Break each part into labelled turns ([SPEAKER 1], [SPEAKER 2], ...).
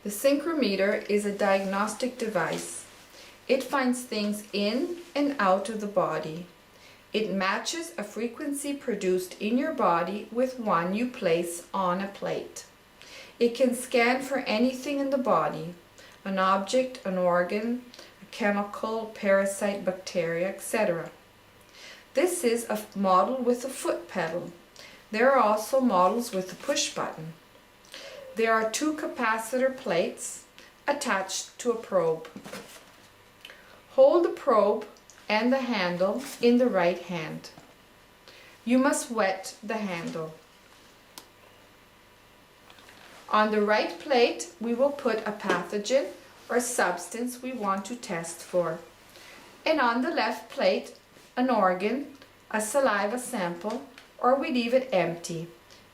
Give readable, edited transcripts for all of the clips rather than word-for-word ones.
[SPEAKER 1] The synchrometer is a diagnostic device. It finds things in and out of the body. It matches a frequency produced in your body with one you place on a plate. It can scan for anything in the body, an object, an organ, a chemical, parasite, bacteria, etc. This is a model with a foot pedal. There are also models with a push button. There are two capacitor plates attached to a probe. Hold the probe and the handle in the right hand. You must wet the handle. On the right plate, we will put a pathogen or substance we want to test for. And on the left plate, an organ, a saliva sample, or we leave it empty.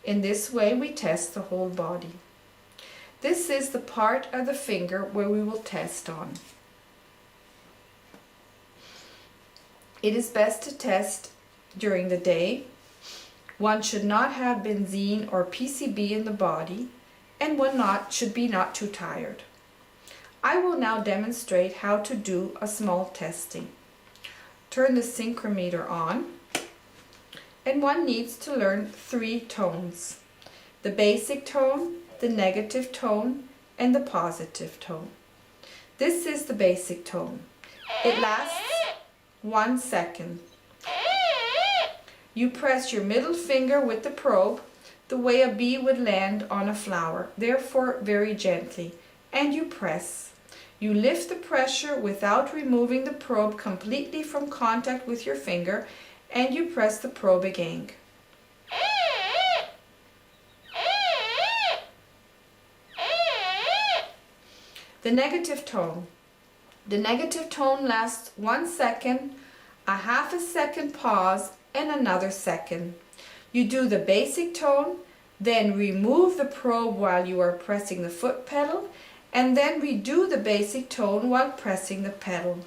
[SPEAKER 1] In this way, we test the whole body. This is the part of the finger where we will test on. It is best to test during the day. One should not have benzene or PCB in the body, and one should be not too tired. I will now demonstrate how to do a small testing. Turn the synchrometer on, and one needs to learn 3 tones: the basic tone, the negative tone, and the positive tone. This is the basic tone. It lasts 1 second. You press your middle finger with the probe the way a bee would land on a flower, therefore very gently, and you press. You lift the pressure without removing the probe completely from contact with your finger, and you press the probe again. The negative tone. The negative tone lasts 1 second, a half a second pause, and another second. You do the basic tone, then remove the probe while you are pressing the foot pedal, and then redo the basic tone while pressing the pedal.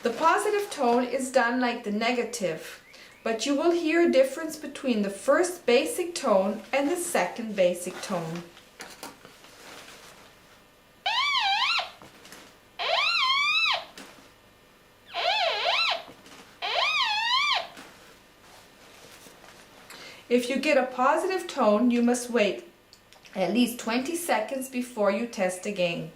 [SPEAKER 1] The positive tone is done like the negative, but you will hear a difference between the first basic tone and the second basic tone. If you get a positive tone, you must wait at least 20 seconds before you test again.